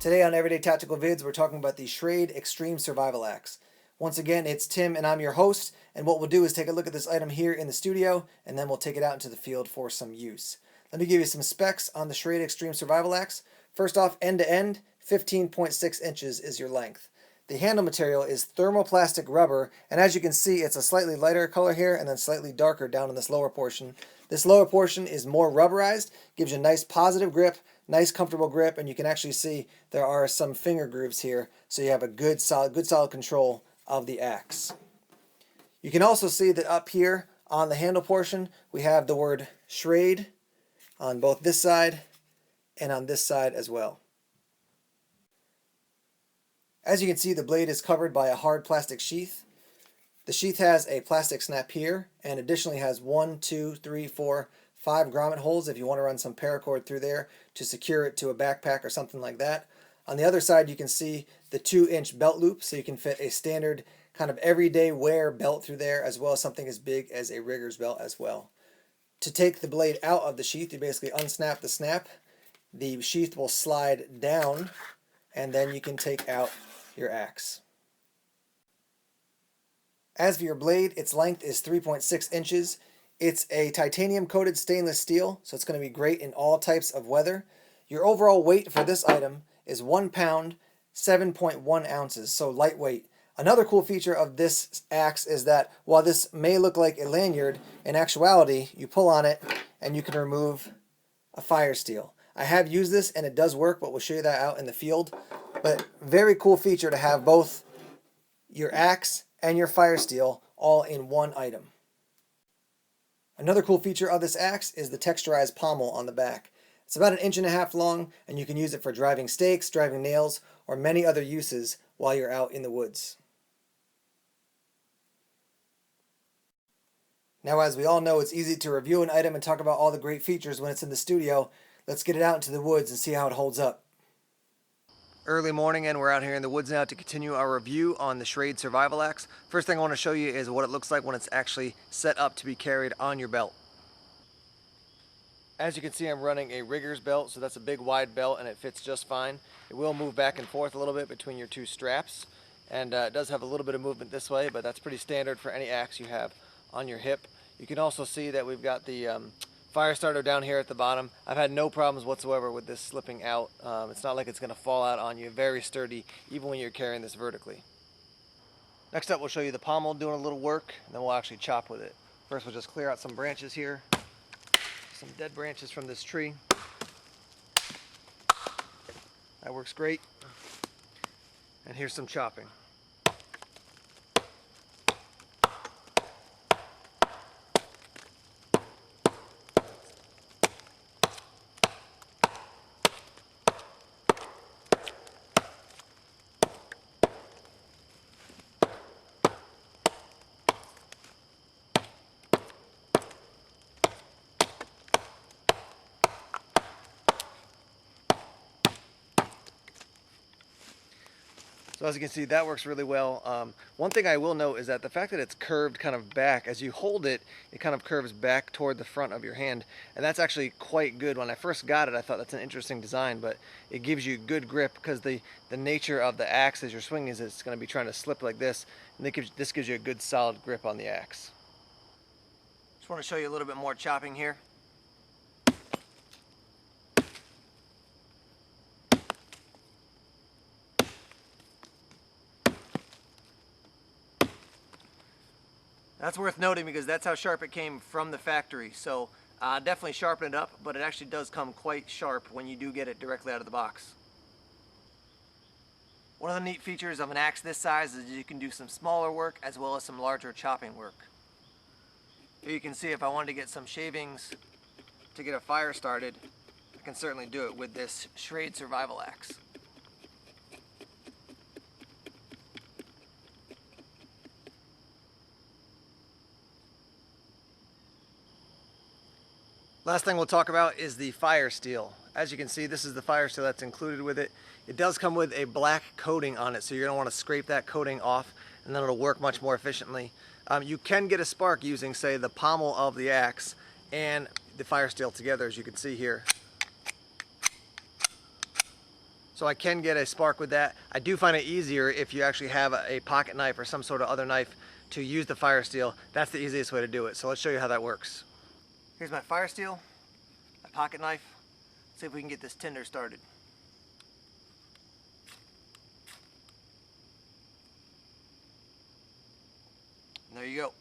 Today on Everyday Tactical Vids, we're talking about the Schrade Extreme Survival Axe. Once again, it's Tim and I'm your host, and what we'll do is take a look at this item here in the studio, and then we'll take it out into the field for some use. Let me give you some specs on the Schrade Extreme Survival Axe. First off, end to end, 15.6 inches is your length. The handle material is thermoplastic rubber, and as you can see, it's a slightly lighter color here and then slightly darker down in this lower portion. This lower portion is more rubberized, gives you a nice positive grip, nice comfortable grip, and you can actually see there are some finger grooves here, so you have a good solid control of the axe. You can also see that up here on the handle portion, we have the word Schrade on both this side and on this side as well. As you can see, the blade is covered by a hard plastic sheath. The sheath has a plastic snap here and additionally has 1, 2, 3, 4, 5 grommet holes if you want to run some paracord through there to secure it to a backpack or something like that. On the other side, you can see the 2-inch belt loop, so you can fit a standard kind of everyday wear belt through there, as well as something as big as a rigger's belt as well. To take the blade out of the sheath, you basically unsnap the snap. The sheath will slide down, and then you can take out your axe. As for your blade, its length is 3.6 inches. It's a titanium coated stainless steel, so it's going to be great in all types of weather. Your overall weight for this item is 1 pound, 7.1 ounces, so lightweight. Another cool feature of this axe is that while this may look like a lanyard, in actuality, you pull on it and you can remove a fire steel. I have used this and it does work, but we'll show you that out in the field. But very cool feature to have both your axe and your fire steel all in one item. Another cool feature of this axe is the texturized pommel on the back. It's about 1.5 inches long, and you can use it for driving stakes, driving nails, or many other uses while you're out in the woods. Now, as we all know, it's easy to review an item and talk about all the great features when it's in the studio. Let's get it out into the woods and see how it holds up. Early morning, and we're out here in the woods now to continue our review on the Schrade Survival Axe. First thing I want to show you is what it looks like when it's actually set up to be carried on your belt. As you can see, I'm running a rigger's belt, so that's a big wide belt and it fits just fine. It will move back and forth a little bit between your two straps, and it does have a little bit of movement this way, but that's pretty standard for any axe you have on your hip. You can also see that we've got the fire starter down here at the bottom. I've had no problems whatsoever with this slipping out. It's not like it's going to fall out on you. Very sturdy, even when you're carrying this vertically. Next up, we'll show you the pommel doing a little work, and then we'll actually chop with it. First, we'll just clear out some branches here. Some dead branches from this tree. That works great. And here's some chopping. So as you can see, that works really well. One thing I will note is that the fact that it's curved kind of back, as you hold it, it kind of curves back toward the front of your hand. And that's actually quite good. When I first got it, I thought that's an interesting design, but it gives you good grip because the nature of the axe as you're swinging is it's going to be trying to slip like this. And this gives you a good solid grip on the axe. Just want to show you a little bit more chopping here. That's worth noting because that's how sharp it came from the factory. So definitely sharpen it up, but it actually does come quite sharp when you do get it directly out of the box. One of the neat features of an axe this size is you can do some smaller work as well as some larger chopping work. Here you can see if I wanted to get some shavings to get a fire started, I can certainly do it with this Schrade Survival Axe. Last thing we'll talk about is the fire steel. As you can see, this is the fire steel that's included with it. It does come with a black coating on it, so you're going to want to scrape that coating off and then it'll work much more efficiently. You can get a spark using, say, the pommel of the axe and the fire steel together, as you can see here. so I can get a spark with that. I do find it easier if you actually have a pocket knife or some sort of other knife to use the fire steel. That's the easiest way to do it. So let's show you how that works. Here's my fire steel, my pocket knife. Let's see if we can get this tinder started. And there you go.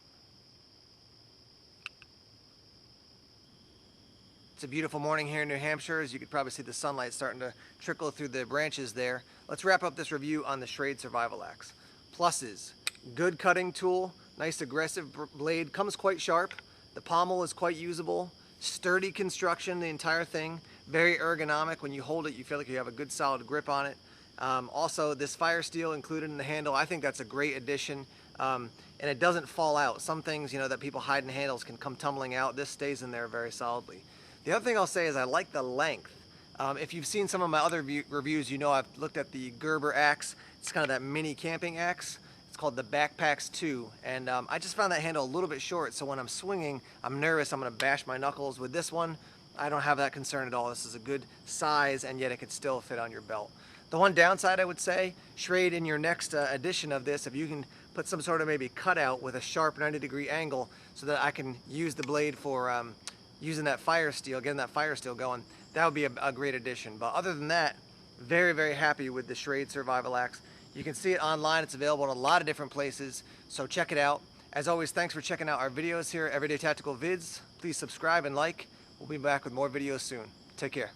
It's a beautiful morning here in New Hampshire. As you could probably see, the sunlight starting to trickle through the branches there. Let's wrap up this review on the Schrade Survival Axe. Pluses: good cutting tool, nice aggressive blade, comes quite sharp. The pommel is quite usable. Sturdy construction, the entire thing. Very ergonomic. When you hold it, you feel like you have a good solid grip on it. Also, this fire steel included in the handle, I think that's a great addition. And it doesn't fall out. Some things, you know, that people hide in handles can come tumbling out. This stays in there very solidly. The other thing I'll say is I like the length. If you've seen some of my other reviews, you know I've looked at the Gerber axe. It's kind of that mini camping axe. It's called the SCAXE2, and I just found that handle a little bit short, so when I'm swinging, I'm nervous I'm going to bash my knuckles. With this one, I don't have that concern at all. This is a good size, and yet it could still fit on your belt. The one downside, I would say, Schrade, in your next edition of this, if you can put some sort of maybe cutout with a sharp 90-degree angle so that I can use the blade for using that fire steel, getting that fire steel going, that would be a great addition. But other than that, very, very happy with the Schrade Survival Axe. You can see it online. It's available in a lot of different places, so check it out. As always, thanks for checking out our videos here, Everyday Tactical Vids. Please subscribe and like. We'll be back with more videos soon. Take care.